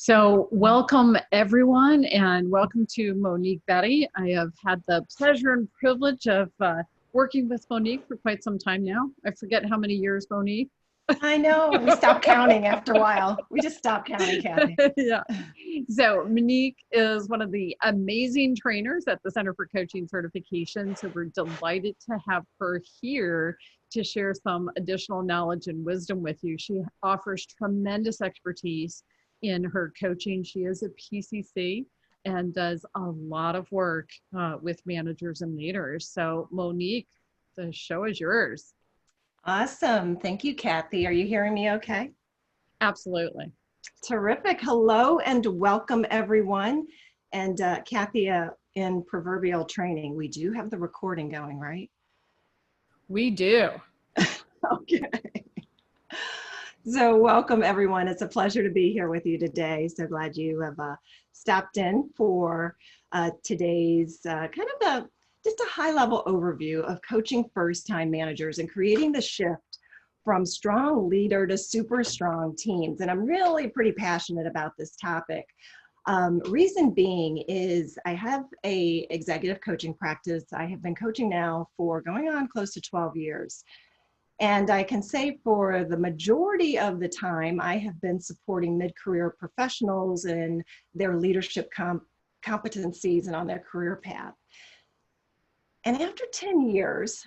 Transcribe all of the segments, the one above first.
So welcome everyone and welcome to Monique Betty. I have had the pleasure and privilege of working with Monique for quite some time now. I forget how many years, Monique. I know, we stopped counting after a while. We just stopped counting, Kathy. Yeah. So Monique is one of the amazing trainers at the Center for Coaching Certification. So we're delighted to have her here to share some additional knowledge and wisdom with you. She offers tremendous expertise in her coaching. She is a PCC and does a lot of work with managers and leaders. So Monique, the show is yours. Awesome. Thank you, Kathy. Are you hearing me okay? Absolutely. Terrific. Hello and welcome, everyone. And Kathy, in proverbial training, we do have the recording going, right? We do. Okay. So welcome, everyone. It's a pleasure to be here with you today. So glad you have stopped in for today's just a high-level overview of coaching first-time managers and creating the shift from strong leader to super strong teams. And I'm really pretty passionate about this topic. Reason being is I have a executive coaching practice. I have been coaching now for going on close to 12 years. And I can say for the majority of the time, I have been supporting mid-career professionals in their leadership competencies and on their career path. And after 10 years,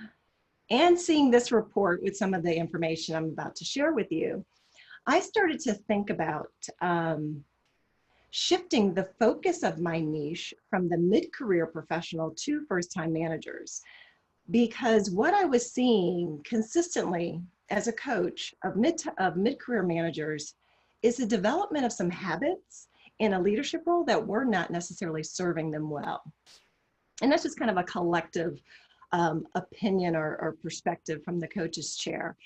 and seeing this report with some of the information I'm about to share with you, I started to think about shifting the focus of my niche from the mid-career professional to first-time managers. Because what I was seeing consistently as a coach of mid-career managers is the development of some habits in a leadership role that were not necessarily serving them well. And that's just kind of a collective opinion or perspective from the coach's chair.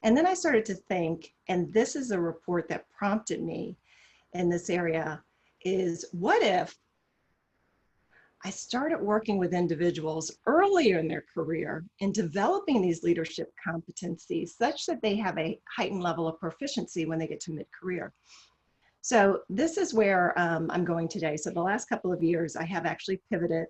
And then I started to think, and this is a report that prompted me in this area, is what if I started working with individuals earlier in their career in developing these leadership competencies such that they have a heightened level of proficiency when they get to mid-career. So this is where I'm going today. So the last couple of years, I have actually pivoted,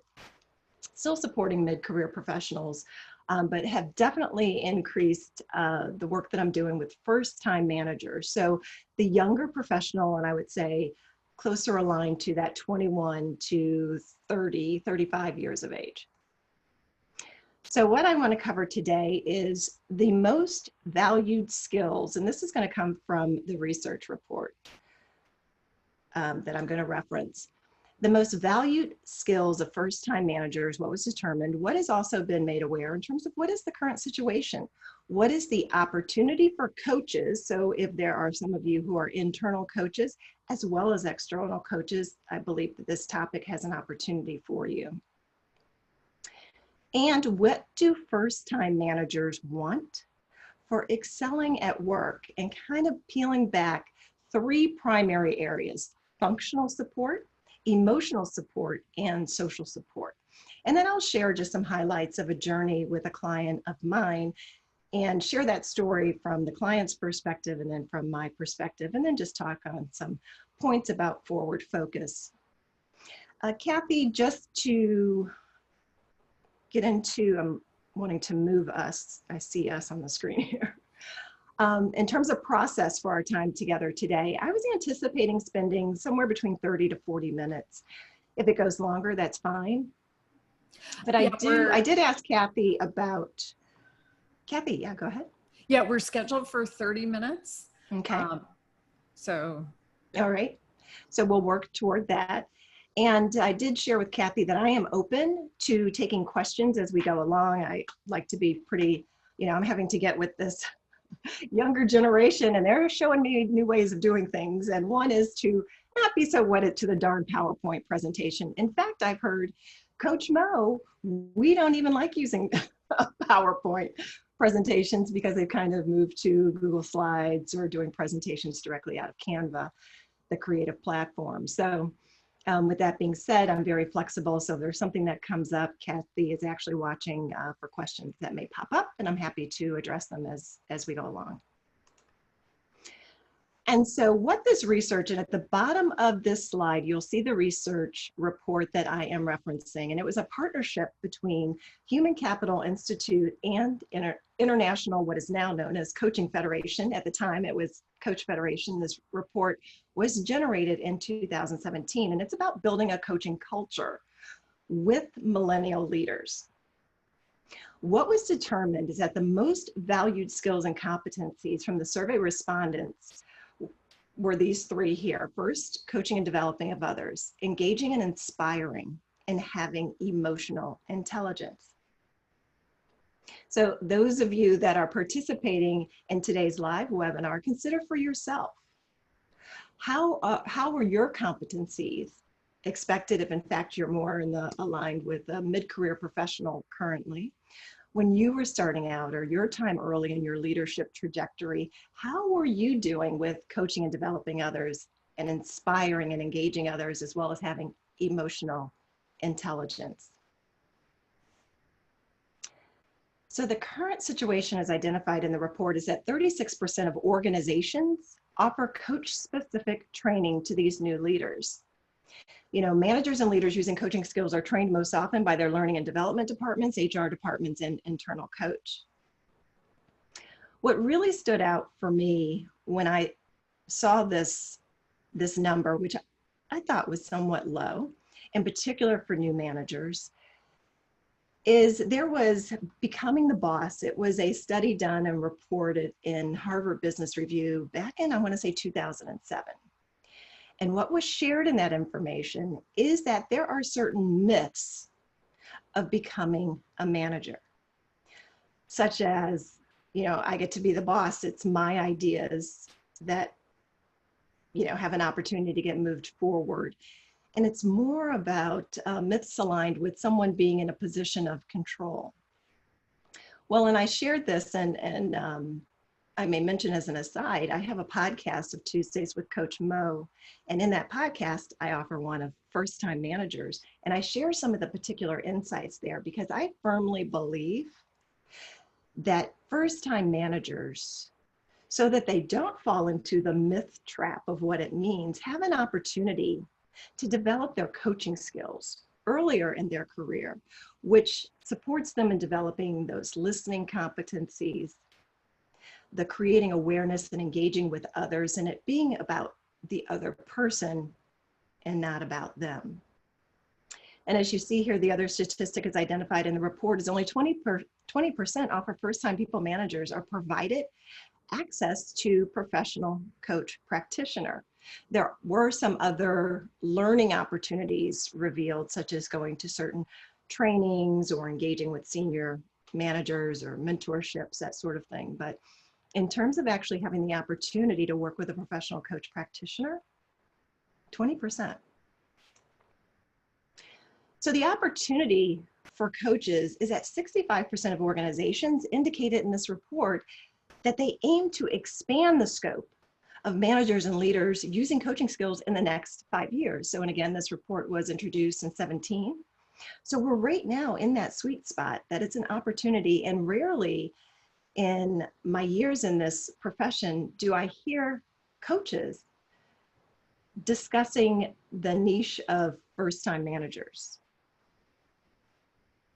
still supporting mid-career professionals, but have definitely increased the work that I'm doing with first-time managers. So the younger professional, and I would say closer aligned to that 21 to 30, 35 years of age. So what I want to cover today is the most valued skills, and this is going to come from the research report that I'm going to reference. The most valued skills of first-time managers, what was determined, what has also been made aware in terms of what is the current situation? What is the opportunity for coaches? So if there are some of you who are internal coaches, as well as external coaches, I believe that this topic has an opportunity for you. And what do first-time managers want for excelling at work? And kind of peeling back three primary areas: functional support, emotional support, and social support. And then I'll share just some highlights of a journey with a client of mine and share that story from the client's perspective and then from my perspective, and then just talk on some points about forward focus. Kathy, just to get into, I'm wanting to move us, I see us on the screen here. In terms of process for our time together today, I was anticipating spending somewhere between 30 to 40 minutes. If it goes longer, that's fine. But yeah, I did ask Kathy about, Kathy, yeah, go ahead. Yeah, we're scheduled for 30 minutes. Okay. All right. So we'll work toward that. And I did share with Kathy that I am open to taking questions as we go along. I like to be pretty, I'm having to get with this younger generation, and they're showing me new ways of doing things. And one is to not be so wedded to the darn PowerPoint presentation. In fact, I've heard, Coach Mo, we don't even like using PowerPoint presentations because they've kind of moved to Google Slides or doing presentations directly out of Canva, the creative platform. So with that being said, I'm very flexible. So if there's something that comes up, Kathy is actually watching for questions that may pop up, and I'm happy to address them as we go along. And so what this research, and at the bottom of this slide, you'll see the research report that I am referencing. And it was a partnership between Human Capital Institute and International, what is now known as Coaching Federation. At the time, it was Coach Federation. This report was generated in 2017, and it's about building a coaching culture with millennial leaders. What was determined is that the most valued skills and competencies from the survey respondents were these three here. First, coaching and developing of others, engaging and inspiring, and having emotional intelligence. So those of you that are participating in today's live webinar, consider for yourself, how are your competencies expected, if in fact you're more aligned with a mid-career professional currently? When you were starting out, or your time early in your leadership trajectory, how were you doing with coaching and developing others and inspiring and engaging others, as well as having emotional intelligence? So the current situation as identified in the report is that 36% of organizations offer coach-specific training to these new leaders. You know, managers and leaders using coaching skills are trained most often by their learning and development departments, HR departments, and internal coach. What really stood out for me when I saw this number, which I thought was somewhat low, in particular for new managers, is there was Becoming the Boss. It was a study done and reported in Harvard Business Review back in, I want to say, 2007. And what was shared in that information is that there are certain myths of becoming a manager, such as, you know, I get to be the boss. It's my ideas that, you know, have an opportunity to get moved forward. And it's more about myths aligned with someone being in a position of control. Well, and I shared this, and I may mention as an aside, I have a podcast of Tuesdays with Coach Mo. And in that podcast, I offer one of first-time managers. And I share some of the particular insights there because I firmly believe that first-time managers, so that they don't fall into the myth trap of what it means, have an opportunity to develop their coaching skills earlier in their career, which supports them in developing those listening competencies, the creating awareness and engaging with others, and it being about the other person and not about them. And as you see here, the other statistic is identified in the report is only 20% offer first-time people managers are provided access to professional coach practitioner. There were some other learning opportunities revealed, such as going to certain trainings or engaging with senior managers or mentorships, that sort of thing. But in terms of actually having the opportunity to work with a professional coach practitioner, 20%. So the opportunity for coaches is that 65% of organizations indicated in this report that they aim to expand the scope of managers and leaders using coaching skills in the next 5 years. So, and again, this report was introduced in 2017. So we're right now in that sweet spot that it's an opportunity, and rarely in my years in this profession do I hear coaches discussing the niche of first-time managers.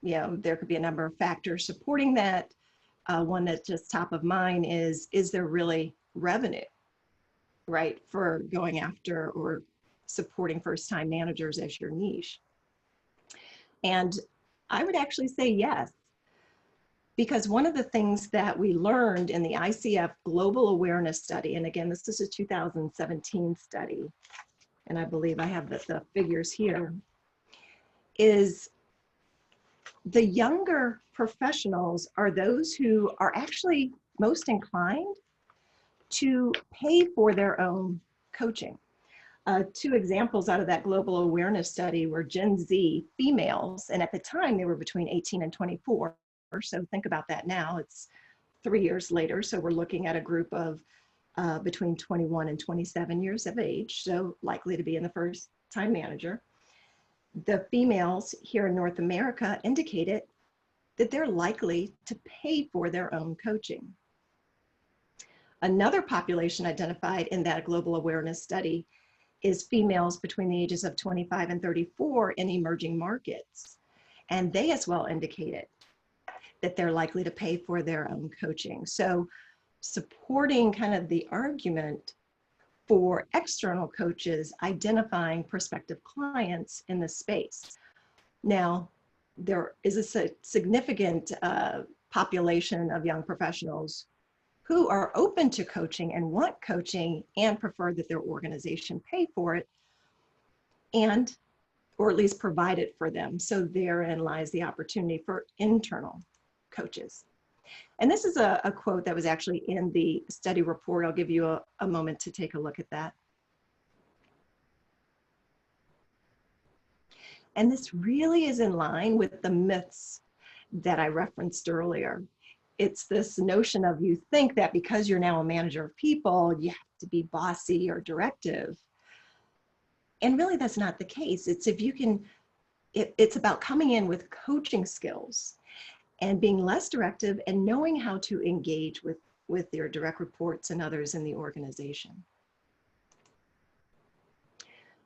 You know, there could be a number of factors supporting that. One that's just top of mind is there really revenue, right, for going after or supporting first-time managers as your niche? And I would actually say yes, because one of the things that we learned in the ICF Global Awareness Study, and again, this is a 2017 study, and I believe I have the figures here, is the younger professionals are those who are actually most inclined to pay for their own coaching. Two examples out of that global awareness study were Gen Z females, and at the time they were between 18 and 24. So think about that now, it's 3 years later. So we're looking at a group of between 21 and 27 years of age, so likely to be in the first time manager. The females here in North America indicated that they're likely to pay for their own coaching. Another population identified in that global awareness study is females between the ages of 25 and 34 in emerging markets. And they as well indicated that they're likely to pay for their own coaching. So supporting kind of the argument for external coaches identifying prospective clients in this space. Now, there is a significant population of young professionals who are open to coaching and want coaching and prefer that their organization pay for it and, or at least provide it for them. So therein lies the opportunity for internal coaches. And this is a quote that was actually in the study report. I'll give you a moment to take a look at that. And this really is in line with the myths that I referenced earlier. It's this notion of you think that because you're now a manager of people, you have to be bossy or directive. And really that's not the case. It's if you can, it's about coming in with coaching skills and being less directive and knowing how to engage with your direct reports and others in the organization.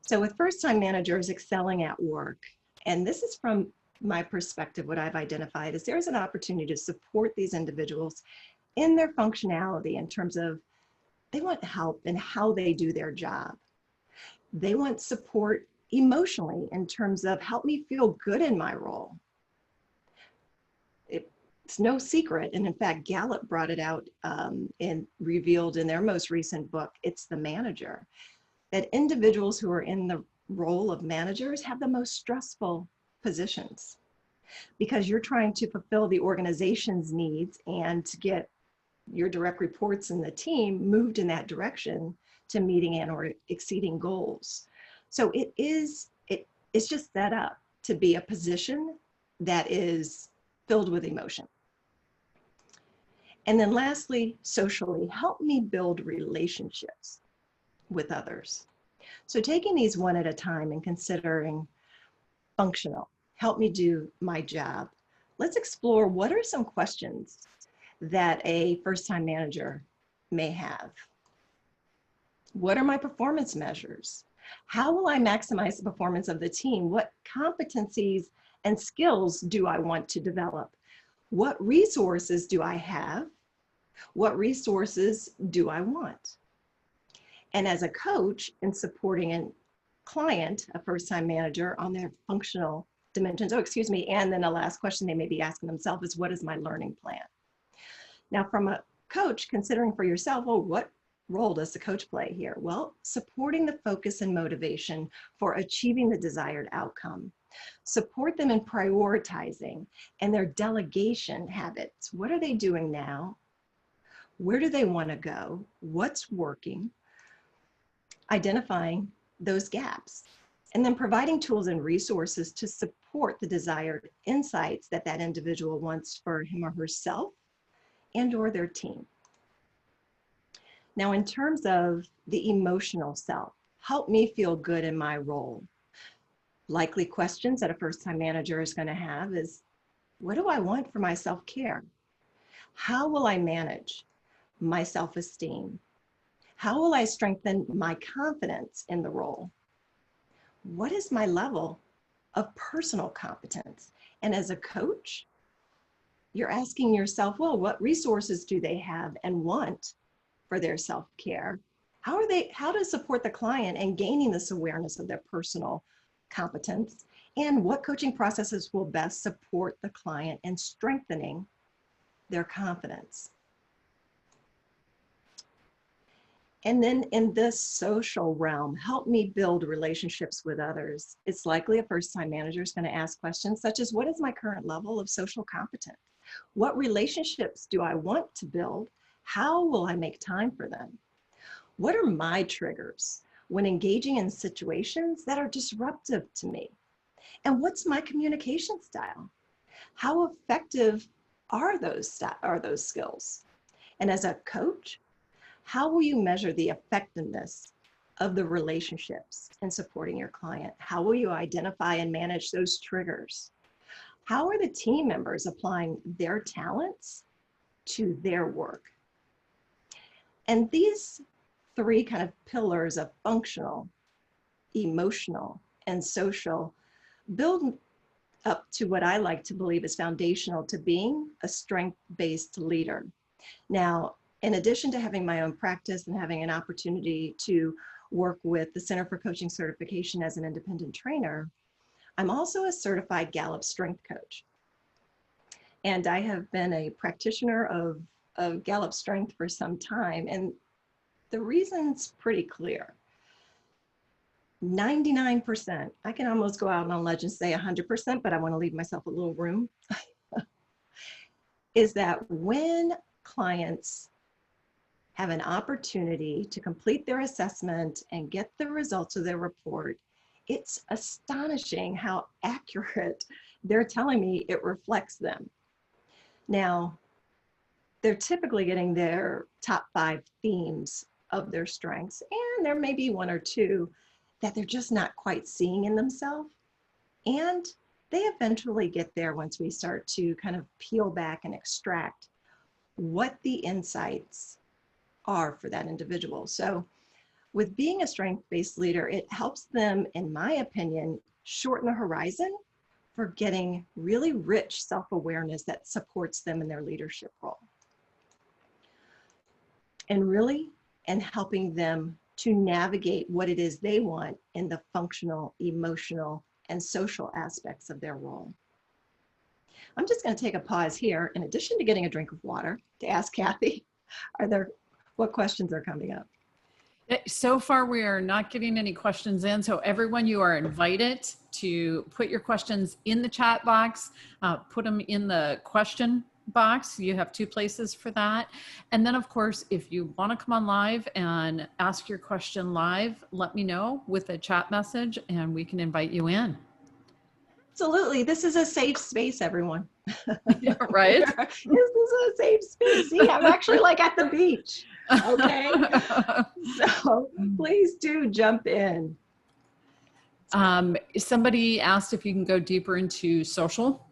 So with first-time managers excelling at work, and this is from my perspective, what I've identified is there's an opportunity to support these individuals in their functionality in terms of they want help in how they do their job. They want support emotionally in terms of help me feel good in my role. It's no secret, and in fact, Gallup brought it out and revealed in their most recent book, It's the Manager, that individuals who are in the role of managers have the most stressful positions because you're trying to fulfill the organization's needs and to get your direct reports and the team moved in that direction to meeting and or exceeding goals. So it's just set up to be a position that is filled with emotion. And then lastly, socially, help me build relationships with others. So taking these one at a time and considering functional, help me do my job. Let's explore what are some questions that a first-time manager may have. What are my performance measures? How will I maximize the performance of the team? What competencies and skills do I want to develop? What resources do I have? What resources do I want? And as a coach in supporting a client, a first-time manager on their functional dimensions, and then the last question they may be asking themselves is, what is my learning plan? Now, from a coach, considering for yourself, well, what role does the coach play here? Well, supporting the focus and motivation for achieving the desired outcome. Support them in prioritizing and their delegation habits. What are they doing now? Where do they want to go? What's working? Identifying those gaps, and then providing tools and resources to support the desired insights that that individual wants for him or herself and or their team. Now, in terms of the emotional self, help me feel good in my role. Likely questions that a first-time manager is going to have is, what do I want for my self-care? How will I manage my self-esteem? How will I strengthen my confidence in the role? What is my level of personal competence? And as a coach, you're asking yourself, well, what resources do they have and want for their self-care? How to support the client in gaining this awareness of their personal competence? And what coaching processes will best support the client in strengthening their confidence? And then in this social realm, help me build relationships with others. It's likely a first-time manager is going to ask questions such as, what is my current level of social competence? What relationships do I want to build? How will I make time for them? What are my triggers when engaging in situations that are disruptive to me? And what's my communication style? How effective are those skills? And as a coach, how will you measure the effectiveness of the relationships in supporting your client? How will you identify and manage those triggers? How are the team members applying their talents to their work? And these three kind of pillars of functional, emotional, and social build up to what I like to believe is foundational to being a strength-based leader. Now, in addition to having my own practice and having an opportunity to work with the Center for Coaching Certification as an independent trainer, I'm also a certified Gallup strength coach. And I have been a practitioner of Gallup strength for some time. And the reason's pretty clear. 99%, I can almost go out on a ledge and say 100%, but I want to leave myself a little room, is that when clients have an opportunity to complete their assessment and get the results of their report, it's astonishing how accurate they're telling me it reflects them. Now, they're typically getting their top 5 themes of their strengths, and there may be 1 or 2 that they're just not quite seeing in themselves. And they eventually get there once we start to kind of peel back and extract what the insights are for that individual. So with being a strength-based leader, it helps them, in my opinion, shorten the horizon for getting really rich self-awareness that supports them in their leadership role. And helping them to navigate what it is they want in the functional, emotional, and social aspects of their role. I'm just going to take a pause here, in addition to getting a drink of water, to ask Kathy, what questions are coming up? So far, we are not getting any questions in. So everyone, you are invited to put your questions in the chat box, put them in the question box. You have 2 places for that. And then of course, if you want to come on live and ask your question live, let me know with a chat message and we can invite you in. Absolutely. This is a safe space, everyone. Yeah, right? This is a safe space. See, I'm actually like at the beach. Okay. So please do jump in. Somebody asked if you can go deeper into social.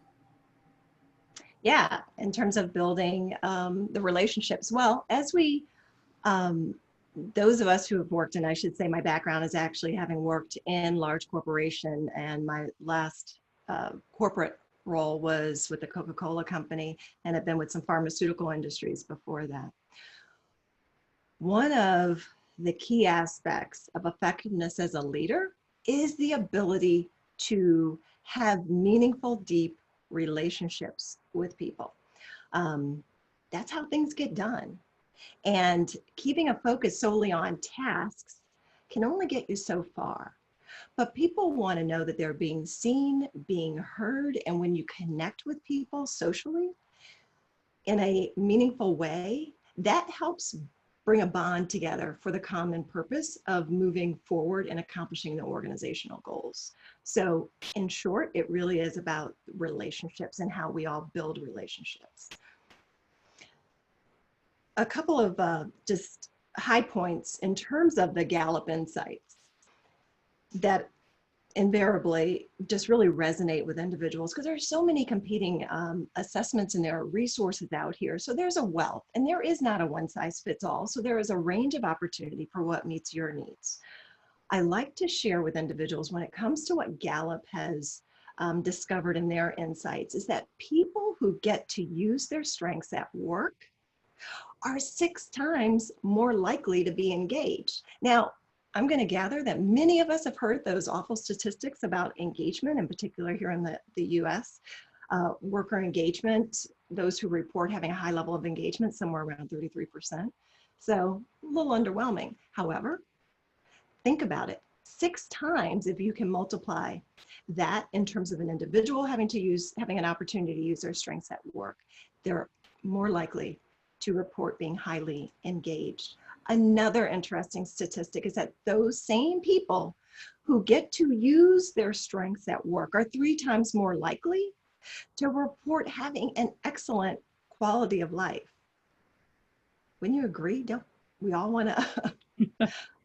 Yeah, in terms of building the relationships. Well, as we, those of us who have worked, and I should say my background is actually having worked in large corporation, and my last corporate role was with the Coca-Cola company, and I've been with some pharmaceutical industries before that. One of the key aspects of effectiveness as a leader is the ability to have meaningful, deep relationships with people. That's how things get done. And keeping a focus solely on tasks can only get you so far. But people want to know that they're being seen, being heard, and when you connect with people socially in a meaningful way, that helps bring a bond together for the common purpose of moving forward and accomplishing the organizational goals. So in short, it really is about relationships and how we all build relationships. A couple of just high points in terms of the Gallup insights that invariably just really resonate with individuals, because there's so many competing assessments and there are resources out here. So there's a wealth, and there is not a one size fits all. So there is a range of opportunity for what meets your needs. I like to share with individuals when it comes to what Gallup has discovered in their insights is that people who get to use their strengths at work are 6 times more likely to be engaged. Now, I'm going to gather that many of us have heard those awful statistics about engagement, in particular here in the US. Worker engagement, those who report having a high level of engagement, somewhere around 33%. So a little underwhelming. However, think about it. 6 times if you can multiply that in terms of an individual having an opportunity to use their strengths at work, they're more likely to report being highly engaged. Another interesting statistic is that those same people who get to use their strengths at work are 3 times more likely to report having an excellent quality of life. Wouldn't you agree? Don't we all want a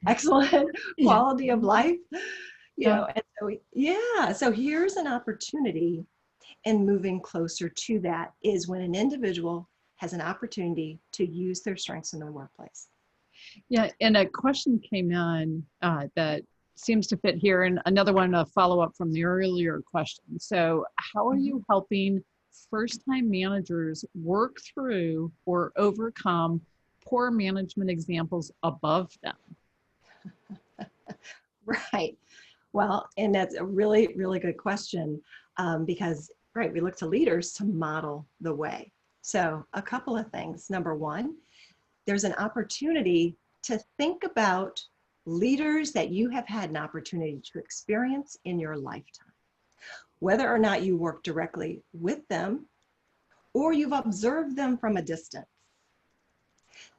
excellent quality of life? You know, and so so here's an opportunity, and moving closer to that is when an individual has an opportunity to use their strengths in the workplace. Yeah, and a question came in that seems to fit here, and another one, a follow up from the earlier question. So, how are Mhm. you helping first time managers work through or overcome poor management examples above them? Right. Well, and that's a really, really good question because, right, we look to leaders to model the way. So, a couple of things. Number one, there's an opportunity to think about leaders that you have had an opportunity to experience in your lifetime, whether or not you work directly with them or you've observed them from a distance.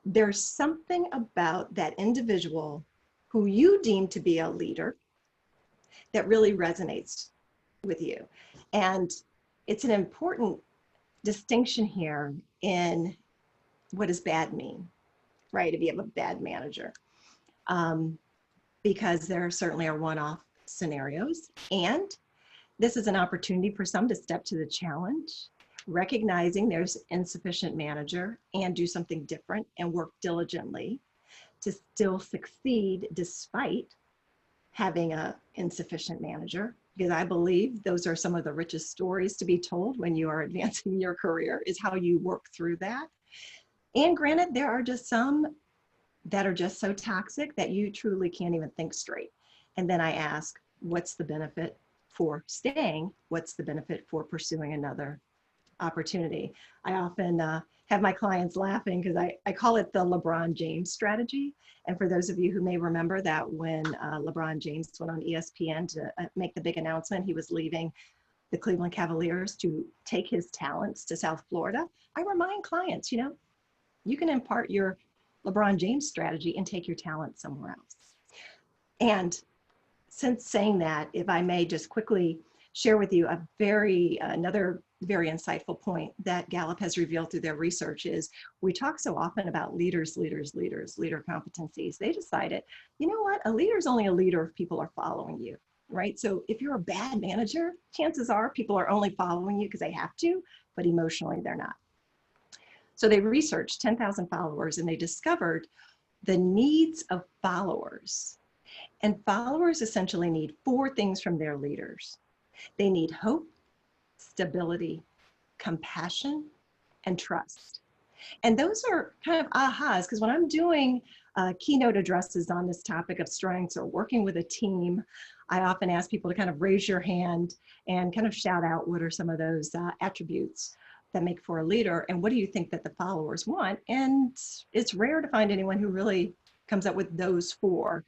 There's something about that individual who you deem to be a leader that really resonates with you. And it's an important distinction here in what does bad mean, right? If you have a bad manager, because there certainly are one-off scenarios. And this is an opportunity for some to step to the challenge, recognizing there's insufficient manager and do something different and work diligently to still succeed despite having a insufficient manager, because I believe those are some of the richest stories to be told when you are advancing your career, is how you work through that. And granted, there are just some that are just so toxic that you truly can't even think straight. And then I ask, what's the benefit for staying? What's the benefit for pursuing another opportunity? I often have my clients laughing because I call it the Lebron James strategy. And for those of you who may remember that when LeBron James went on ESPN to make the big announcement, he was leaving the Cleveland Cavaliers to take his talents to South Florida. I remind clients, you can impart your LeBron James strategy and take your talent somewhere else. And since saying that, if I may just quickly share with you another very insightful point that Gallup has revealed through their research is we talk so often about leader competencies. They decided, you know what, a leader is only a leader if people are following you, right? So if you're a bad manager, chances are people are only following you because they have to, but emotionally they're not. So they researched 10,000 followers and they discovered the needs of followers. And followers essentially need four things from their leaders. They need hope, stability, compassion, and trust. And those are kind of ahas, because when I'm doing keynote addresses on this topic of strengths or working with a team, I often ask people to kind of raise your hand and kind of shout out what are some of those attributes that make for a leader, and what do you think that the followers want? And it's rare to find anyone who really comes up with those four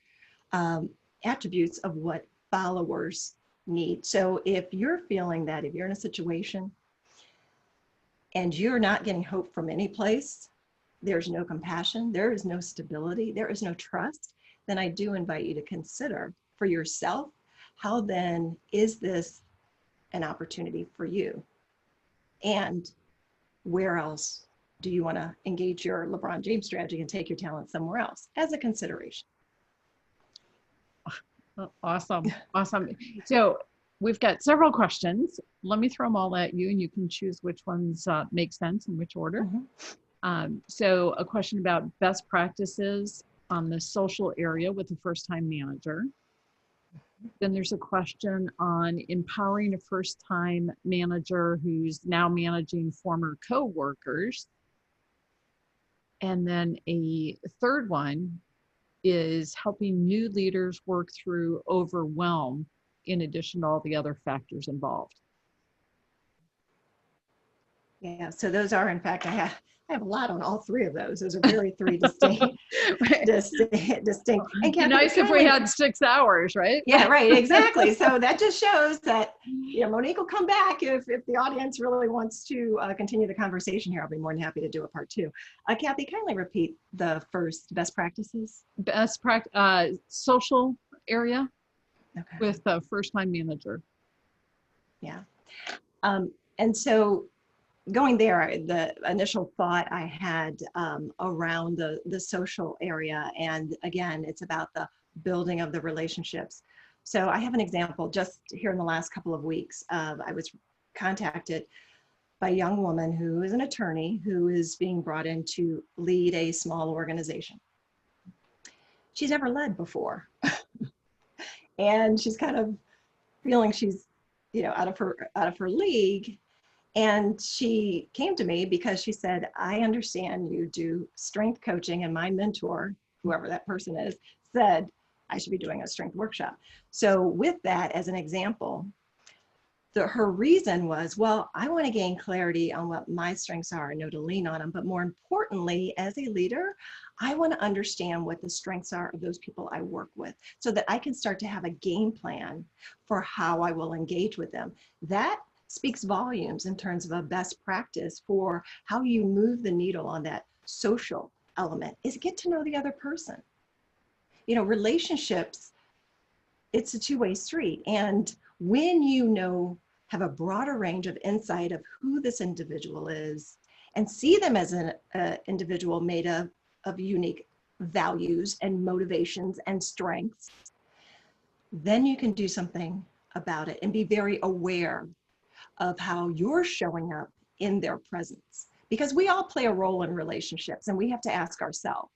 attributes of what followers need. So if you're feeling that, if you're in a situation and you're not getting hope from any place, there's no compassion, there is no stability, there is no trust, then I do invite you to consider for yourself, how then is this an opportunity for you? And where else do you want to engage your LeBron James strategy and take your talent somewhere else as a consideration? Awesome. Awesome. So we've got several questions. Let me throw them all at you and you can choose which ones make sense in which order. So a question about best practices on the social area with a first-time manager. Then there's a question on empowering a first-time manager who's now managing former co-workers. And then a third one is helping new leaders work through overwhelm in addition to all the other factors involved. Yeah, so those are, in fact, I have a lot on all three of those. Those are very three distinct. Distinct. And It'd be Kathy, nice if we had 6 hours, right? Yeah, right, exactly. So that just shows that, Monique will come back if the audience really wants to continue the conversation here. I'll be more than happy to do a part 2. Kathy, kindly repeat the first best practices. Best practice, social area Okay. with a first-time manager. Yeah. And so going there, the initial thought I had around the social area, and again, it's about the building of the relationships. So I have an example just here in the last couple of weeks. I was contacted by a young woman who is an attorney who is being brought in to lead a small organization. she's never led before. And she's kind of feeling she's, out of her league. And she came to me because she said, I understand you do strength coaching, and my mentor, whoever that person is, said I should be doing a strength workshop. So with that as an example, her reason was, well, I want to gain clarity on what my strengths are and know to lean on them. But more importantly, as a leader, I want to understand what the strengths are of those people I work with so that I can start to have a game plan for how I will engage with them. That speaks volumes in terms of a best practice for how you move the needle on that social element, is get to know the other person. Relationships, it's a two-way street. And when have a broader range of insight of who this individual is and see them as an individual made of unique values and motivations and strengths, then you can do something about it and be very aware of how you're showing up in their presence. Because we all play a role in relationships, and we have to ask ourselves,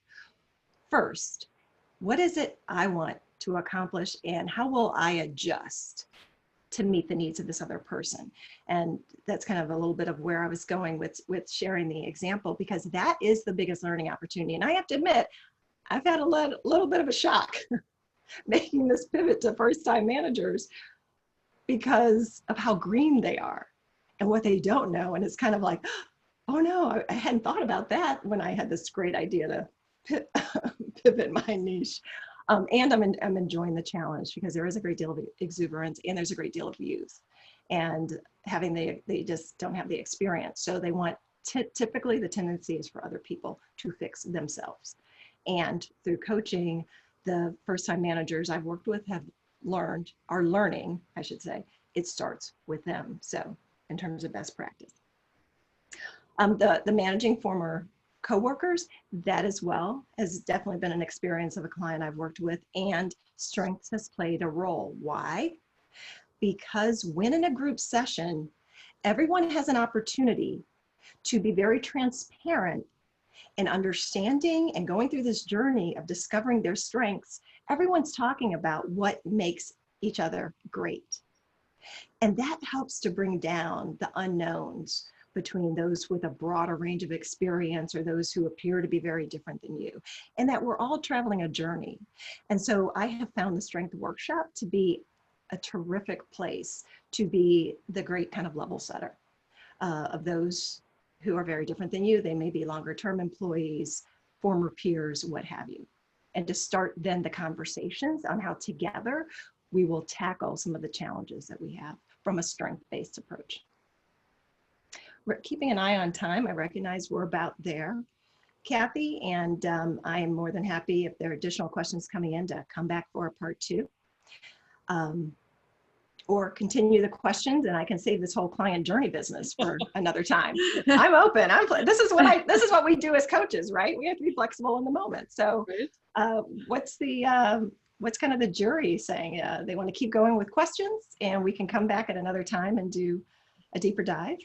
first, what is it I want to accomplish, and how will I adjust to meet the needs of this other person? And that's kind of a little bit of where I was going with sharing the example, because that is the biggest learning opportunity. And I have to admit, I've had a little bit of a shock making this pivot to first-time managers because of how green they are and what they don't know. And it's kind of like, oh no, I hadn't thought about that when I had this great idea to pivot my niche. And I'm enjoying the challenge because there is a great deal of exuberance and there's a great deal of youth, and they just don't have the experience. So they want, typically the tendency is for other people to fix themselves. And through coaching, the first-time managers I've worked with are learning, I should say, it starts with them. So in terms of best practice, the managing former coworkers, that as well has definitely been an experience of a client I've worked with, and strengths has played a role. Why? Because when in a group session, everyone has an opportunity to be very transparent in understanding and going through this journey of discovering their strengths. Everyone's talking about what makes each other great. And that helps to bring down the unknowns between those with a broader range of experience or those who appear to be very different than you, and that we're all traveling a journey. And so I have found the Strength Workshop to be a terrific place to be the great kind of level setter of those who are very different than you. They may be longer term employees, former peers, what have you. And to start then the conversations on how together we will tackle some of the challenges that we have from a strength-based approach. We're keeping an eye on time. I recognize we're about there, Kathy, and I am more than happy if there are additional questions coming in to come back for a part two. Or continue the questions, and I can save this whole client journey business for another time. I'm open. This is what we do as coaches, right? We have to be flexible in the moment. So, what's kind of the jury saying? They want to keep going with questions, and we can come back at another time and do a deeper dive.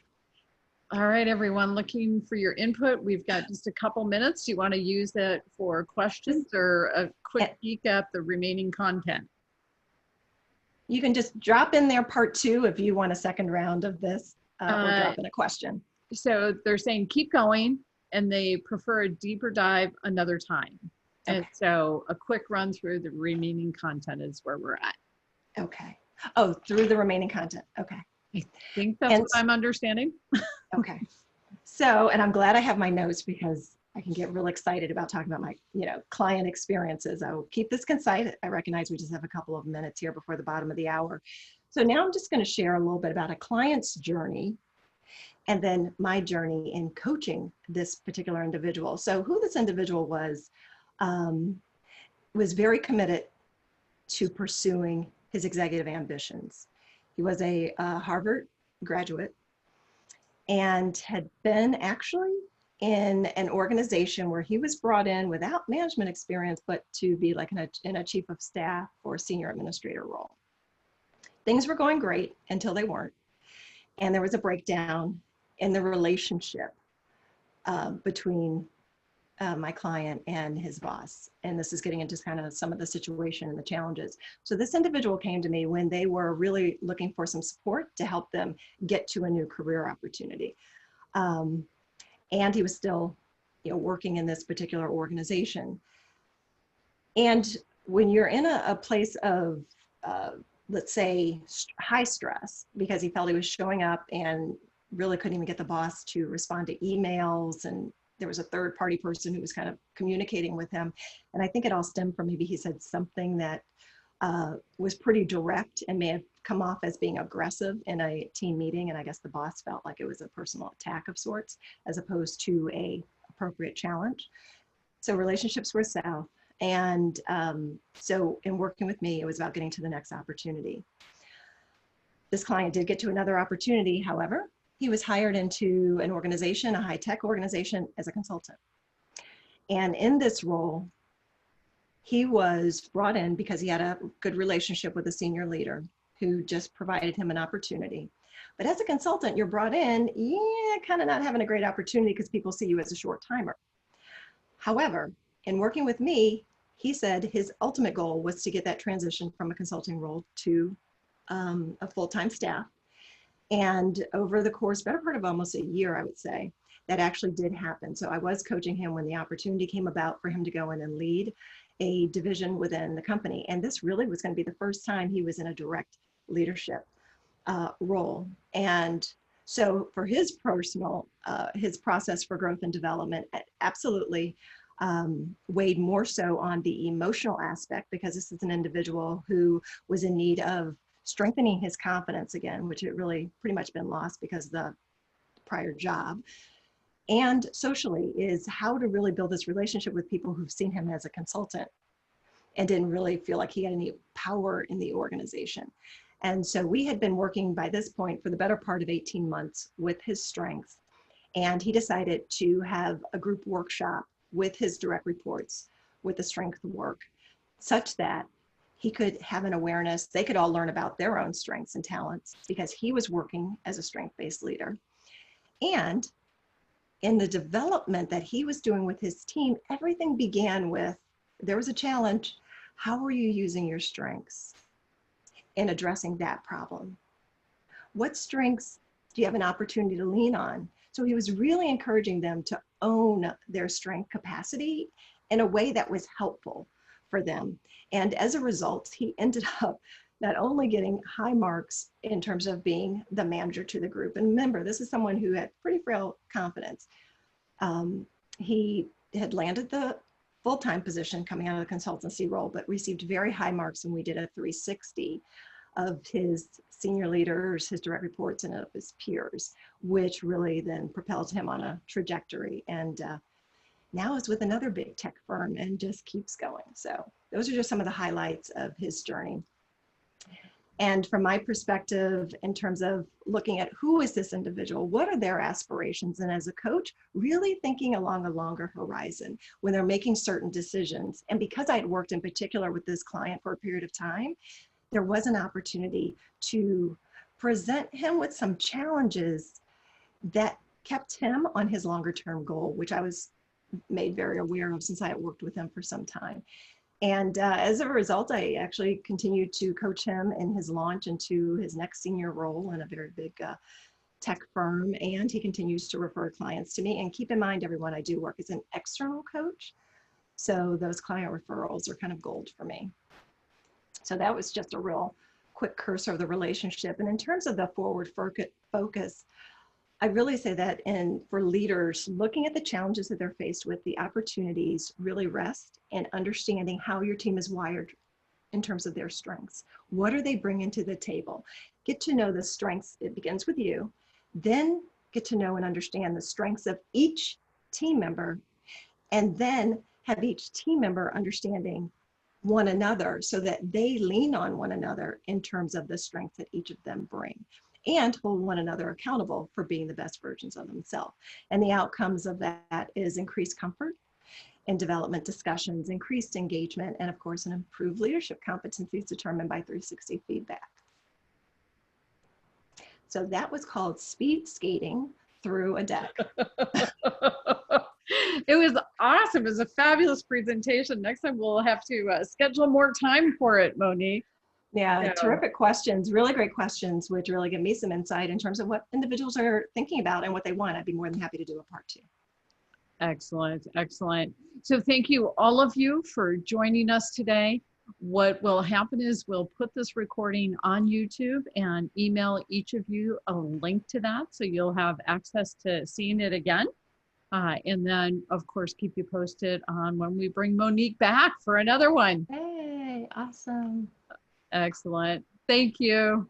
All right, everyone, looking for your input. We've got just a couple minutes. Do you want to use that for questions or a quick peek at the remaining content? You can just drop in there part two if you want a second round of this, or drop in a question. So they're saying keep going, and they prefer a deeper dive another time. Okay. And so a quick run through the remaining content is where we're at. Okay. Oh, through the remaining content. Okay. I think that's what I'm understanding. Okay. So, and I'm glad I have my notes because I can get real excited about talking about my, client experiences. I will keep this concise. I recognize we just have a couple of minutes here before the bottom of the hour. So now I'm just going to share a little bit about a client's journey and then my journey in coaching this particular individual. So who this individual was very committed to pursuing his executive ambitions. He was a Harvard graduate and had been actually in an organization where he was brought in without management experience, but to be like in a chief of staff or senior administrator role. Things were going great until they weren't. And there was a breakdown in the relationship between my client and his boss. And this is getting into kind of some of the situation and the challenges. So this individual came to me when they were really looking for some support to help them get to a new career opportunity. And he was still, working in this particular organization. And when you're in a place of, let's say, high stress, because he felt he was showing up and really couldn't even get the boss to respond to emails, and there was a third party person who was kind of communicating with him. And I think it all stemmed from maybe he said something that was pretty direct and may have come off as being aggressive in a team meeting. And I guess the boss felt like it was a personal attack of sorts, as opposed to a appropriate challenge. So relationships were south. And so in working with me, it was about getting to the next opportunity. This client did get to another opportunity. However, he was hired into an organization, a high-tech organization, as a consultant. And in this role, he was brought in because he had a good relationship with a senior leader who just provided him an opportunity. But as a consultant, you're brought in, kind of not having a great opportunity because people see you as a short timer. However, in working with me, he said his ultimate goal was to get that transition from a consulting role to a full-time staff. And over the course, better part of almost a year, I would say, that actually did happen. So I was coaching him when the opportunity came about for him to go in and lead a division within the company. And this really was going to be the first time he was in a direct leadership role. And so for his personal, his process for growth and development absolutely weighed more so on the emotional aspect, because this is an individual who was in need of strengthening his confidence again, which had really pretty much been lost because of the prior job. And socially is how to really build this relationship with people who've seen him as a consultant and didn't really feel like he had any power in the organization. And so we had been working by this point for the better part of 18 months with his strengths. And he decided to have a group workshop with his direct reports with the strength work, such that he could have an awareness, they could all learn about their own strengths and talents, because he was working as a strength-based leader. And in the development that he was doing with his team, everything began with, there was a challenge. How are you using your strengths in addressing that problem? What strengths do you have an opportunity to lean on? So he was really encouraging them to own their strength capacity in a way that was helpful for them. And as a result, he ended up not only getting high marks in terms of being the manager to the group. And remember, this is someone who had pretty frail confidence. He had landed the full-time position coming out of the consultancy role, but received very high marks when we did a 360 of his senior leaders, his direct reports, and of his peers, which really then propelled him on a trajectory. And now is with another big tech firm and just keeps going. So those are just some of the highlights of his journey. And from my perspective, in terms of looking at who is this individual, what are their aspirations? And as a coach, really thinking along a longer horizon when they're making certain decisions. And because I had worked in particular with this client for a period of time, there was an opportunity to present him with some challenges that kept him on his longer term goal, which I was made very aware of since I had worked with him for some time. And as a result, I actually continued to coach him in his launch into his next senior role in a very big tech firm. And he continues to refer clients to me. And keep in mind, everyone, I do work as an external coach. So those client referrals are kind of gold for me. So that was just a real quick cursor of the relationship. And in terms of the forward focus, I really say that for leaders, looking at the challenges that they're faced with, the opportunities really rest in understanding how your team is wired in terms of their strengths. What are they bringing to the table? Get to know the strengths. It begins with you. Then get to know and understand the strengths of each team member, and then have each team member understanding one another so that they lean on one another in terms of the strengths that each of them bring, and hold one another accountable for being the best versions of themselves. And the outcomes of that is increased comfort in development discussions, increased engagement, and of course, an improved leadership competencies determined by 360 feedback. So that was called speed skating through a deck. It was awesome. It was a fabulous presentation. Next time we'll have to schedule more time for it, Monique. Yeah, So, terrific questions, really great questions, which really give me some insight in terms of what individuals are thinking about and what they want. I'd be more than happy to do a part 2. excellent, excellent. So thank you, all of you, for joining us today. What will happen is we'll put this recording on YouTube and email each of you a link to that, so you'll have access to seeing it again. And then, of course, keep you posted on when we bring Monique back for another one. Hey, awesome. Excellent. Thank you.